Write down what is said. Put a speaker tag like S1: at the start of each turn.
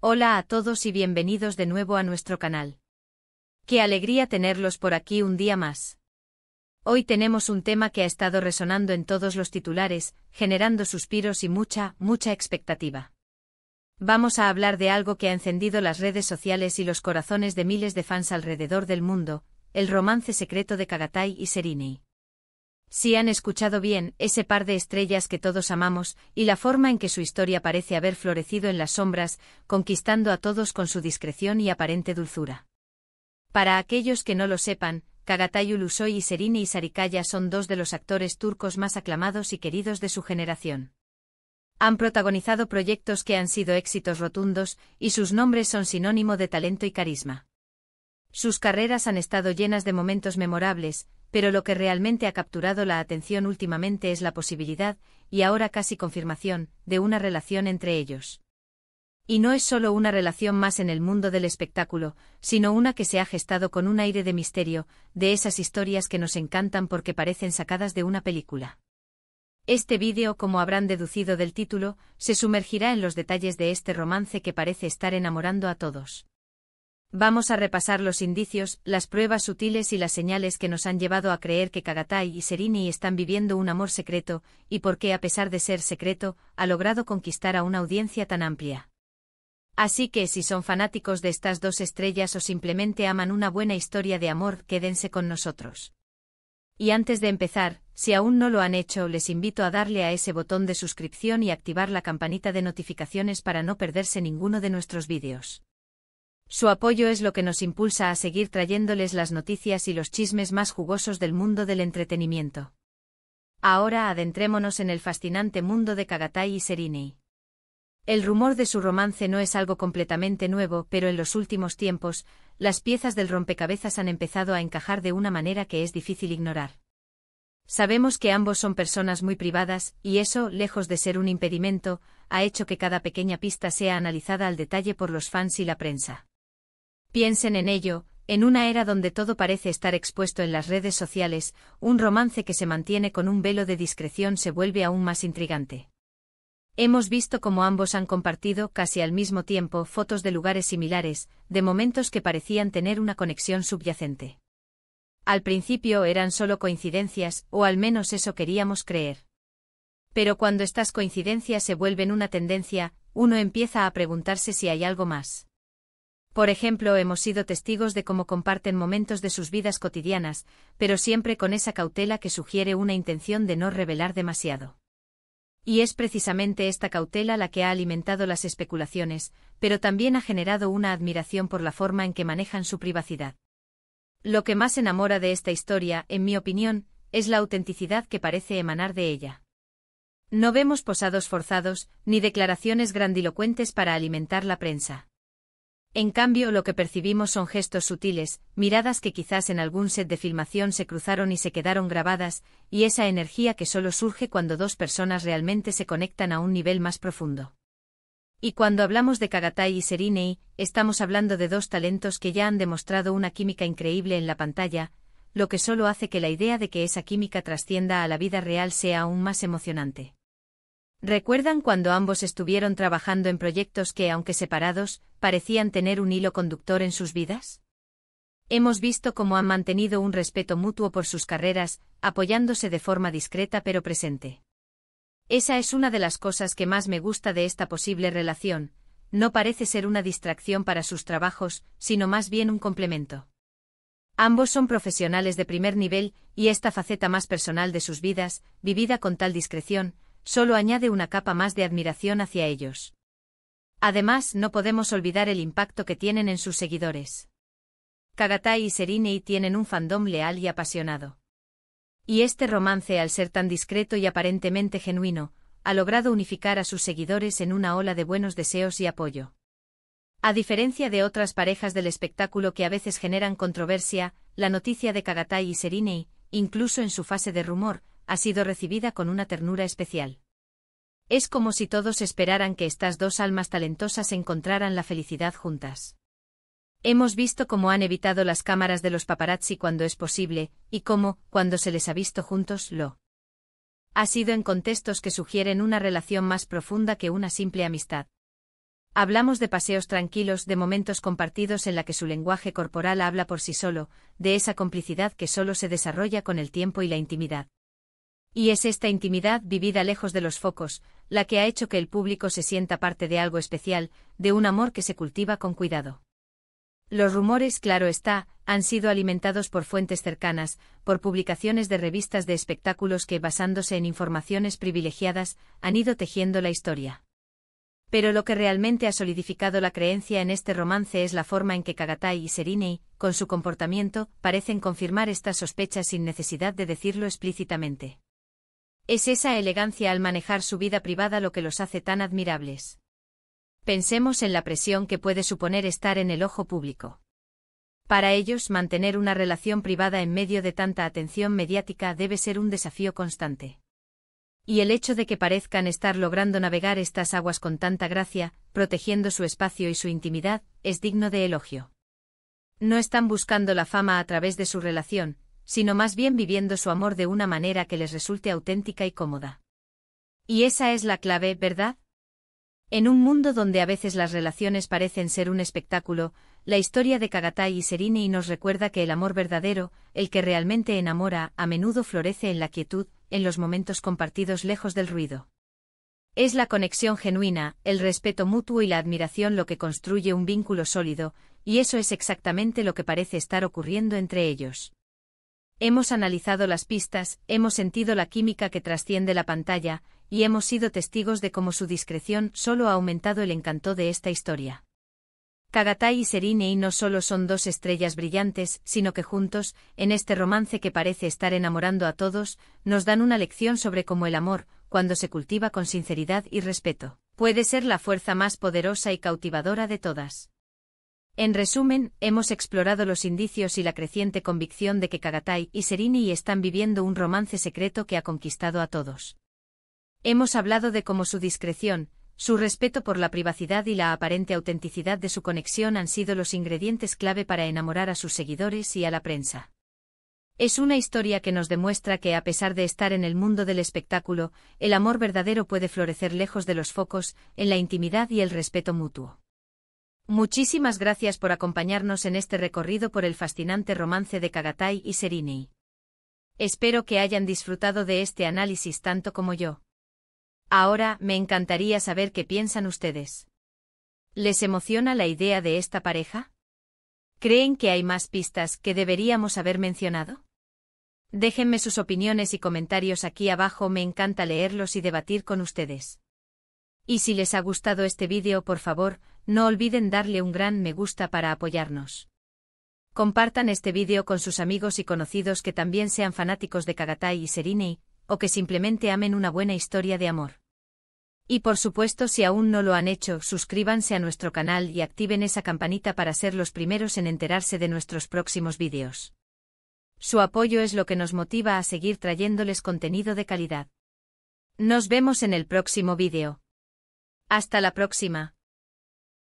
S1: Hola a todos y bienvenidos de nuevo a nuestro canal. Qué alegría tenerlos por aquí un día más. Hoy tenemos un tema que ha estado resonando en todos los titulares, generando suspiros y mucha expectativa. Vamos a hablar de algo que ha encendido las redes sociales y los corazones de miles de fans alrededor del mundo, el romance secreto de Chagatai y Serena. Si han escuchado bien, ese par de estrellas que todos amamos, y la forma en que su historia parece haber florecido en las sombras, conquistando a todos con su discreción y aparente dulzura. Para aquellos que no lo sepan, Chagatai Ulusoy y Serena Sarıkaya son dos de los actores turcos más aclamados y queridos de su generación. Han protagonizado proyectos que han sido éxitos rotundos, y sus nombres son sinónimo de talento y carisma. Sus carreras han estado llenas de momentos memorables, pero lo que realmente ha capturado la atención últimamente es la posibilidad, y ahora casi confirmación, de una relación entre ellos. Y no es solo una relación más en el mundo del espectáculo, sino una que se ha gestado con un aire de misterio, de esas historias que nos encantan porque parecen sacadas de una película. Este vídeo, como habrán deducido del título, se sumergirá en los detalles de este romance que parece estar enamorando a todos. Vamos a repasar los indicios, las pruebas sutiles y las señales que nos han llevado a creer que Chagatai y Serena están viviendo un amor secreto, y por qué, a pesar de ser secreto, ha logrado conquistar a una audiencia tan amplia. Así que si son fanáticos de estas dos estrellas o simplemente aman una buena historia de amor, quédense con nosotros. Y antes de empezar, si aún no lo han hecho, les invito a darle a ese botón de suscripción y activar la campanita de notificaciones para no perderse ninguno de nuestros vídeos. Su apoyo es lo que nos impulsa a seguir trayéndoles las noticias y los chismes más jugosos del mundo del entretenimiento. Ahora adentrémonos en el fascinante mundo de Chagatai y Serena. El rumor de su romance no es algo completamente nuevo, pero en los últimos tiempos, las piezas del rompecabezas han empezado a encajar de una manera que es difícil ignorar. Sabemos que ambos son personas muy privadas, y eso, lejos de ser un impedimento, ha hecho que cada pequeña pista sea analizada al detalle por los fans y la prensa. Piensen en ello, en una era donde todo parece estar expuesto en las redes sociales, un romance que se mantiene con un velo de discreción se vuelve aún más intrigante. Hemos visto cómo ambos han compartido, casi al mismo tiempo, fotos de lugares similares, de momentos que parecían tener una conexión subyacente. Al principio eran solo coincidencias, o al menos eso queríamos creer. Pero cuando estas coincidencias se vuelven una tendencia, uno empieza a preguntarse si hay algo más. Por ejemplo, hemos sido testigos de cómo comparten momentos de sus vidas cotidianas, pero siempre con esa cautela que sugiere una intención de no revelar demasiado. Y es precisamente esta cautela la que ha alimentado las especulaciones, pero también ha generado una admiración por la forma en que manejan su privacidad. Lo que más enamora de esta historia, en mi opinión, es la autenticidad que parece emanar de ella. No vemos posados forzados, ni declaraciones grandilocuentes para alimentar la prensa. En cambio, lo que percibimos son gestos sutiles, miradas que quizás en algún set de filmación se cruzaron y se quedaron grabadas, y esa energía que solo surge cuando dos personas realmente se conectan a un nivel más profundo. Y cuando hablamos de Chagatai y Serena, estamos hablando de dos talentos que ya han demostrado una química increíble en la pantalla, lo que solo hace que la idea de que esa química trascienda a la vida real sea aún más emocionante. ¿Recuerdan cuando ambos estuvieron trabajando en proyectos que, aunque separados, parecían tener un hilo conductor en sus vidas? Hemos visto cómo han mantenido un respeto mutuo por sus carreras, apoyándose de forma discreta pero presente. Esa es una de las cosas que más me gusta de esta posible relación, no parece ser una distracción para sus trabajos, sino más bien un complemento. Ambos son profesionales de primer nivel, y esta faceta más personal de sus vidas, vivida con tal discreción, solo añade una capa más de admiración hacia ellos. Además, no podemos olvidar el impacto que tienen en sus seguidores. Chagatai y Serena tienen un fandom leal y apasionado. Y este romance, al ser tan discreto y aparentemente genuino, ha logrado unificar a sus seguidores en una ola de buenos deseos y apoyo. A diferencia de otras parejas del espectáculo que a veces generan controversia, la noticia de Chagatai y Serena, incluso en su fase de rumor, ha sido recibida con una ternura especial. Es como si todos esperaran que estas dos almas talentosas encontraran la felicidad juntas. Hemos visto cómo han evitado las cámaras de los paparazzi cuando es posible, y cómo, cuando se les ha visto juntos, lo ha sido en contextos que sugieren una relación más profunda que una simple amistad. Hablamos de paseos tranquilos, de momentos compartidos en la que su lenguaje corporal habla por sí solo, de esa complicidad que solo se desarrolla con el tiempo y la intimidad. Y es esta intimidad, vivida lejos de los focos, la que ha hecho que el público se sienta parte de algo especial, de un amor que se cultiva con cuidado. Los rumores, claro está, han sido alimentados por fuentes cercanas, por publicaciones de revistas de espectáculos que, basándose en informaciones privilegiadas, han ido tejiendo la historia. Pero lo que realmente ha solidificado la creencia en este romance es la forma en que Chagatai y Serena, con su comportamiento, parecen confirmar estas sospechas sin necesidad de decirlo explícitamente. Es esa elegancia al manejar su vida privada lo que los hace tan admirables. Pensemos en la presión que puede suponer estar en el ojo público. Para ellos, mantener una relación privada en medio de tanta atención mediática debe ser un desafío constante. Y el hecho de que parezcan estar logrando navegar estas aguas con tanta gracia, protegiendo su espacio y su intimidad, es digno de elogio. No están buscando la fama a través de su relación, sino más bien viviendo su amor de una manera que les resulte auténtica y cómoda. Y esa es la clave, ¿verdad? En un mundo donde a veces las relaciones parecen ser un espectáculo, la historia de Chagatai y Serena nos recuerda que el amor verdadero, el que realmente enamora, a menudo florece en la quietud, en los momentos compartidos lejos del ruido. Es la conexión genuina, el respeto mutuo y la admiración lo que construye un vínculo sólido, y eso es exactamente lo que parece estar ocurriendo entre ellos. Hemos analizado las pistas, hemos sentido la química que trasciende la pantalla, y hemos sido testigos de cómo su discreción solo ha aumentado el encanto de esta historia. Chagatai y Serena no solo son dos estrellas brillantes, sino que juntos, en este romance que parece estar enamorando a todos, nos dan una lección sobre cómo el amor, cuando se cultiva con sinceridad y respeto, puede ser la fuerza más poderosa y cautivadora de todas. En resumen, hemos explorado los indicios y la creciente convicción de que Chagatai y Serena están viviendo un romance secreto que ha conquistado a todos. Hemos hablado de cómo su discreción, su respeto por la privacidad y la aparente autenticidad de su conexión han sido los ingredientes clave para enamorar a sus seguidores y a la prensa. Es una historia que nos demuestra que, a pesar de estar en el mundo del espectáculo, el amor verdadero puede florecer lejos de los focos, en la intimidad y el respeto mutuo. Muchísimas gracias por acompañarnos en este recorrido por el fascinante romance de Chagatai y Serena. Espero que hayan disfrutado de este análisis tanto como yo. Ahora, me encantaría saber qué piensan ustedes. ¿Les emociona la idea de esta pareja? ¿Creen que hay más pistas que deberíamos haber mencionado? Déjenme sus opiniones y comentarios aquí abajo, me encanta leerlos y debatir con ustedes. Y si les ha gustado este vídeo, por favor, no olviden darle un gran me gusta para apoyarnos. Compartan este vídeo con sus amigos y conocidos que también sean fanáticos de Chagatai y Serena, o que simplemente amen una buena historia de amor. Y por supuesto, si aún no lo han hecho, suscríbanse a nuestro canal y activen esa campanita para ser los primeros en enterarse de nuestros próximos vídeos. Su apoyo es lo que nos motiva a seguir trayéndoles contenido de calidad. Nos vemos en el próximo vídeo. Hasta la próxima.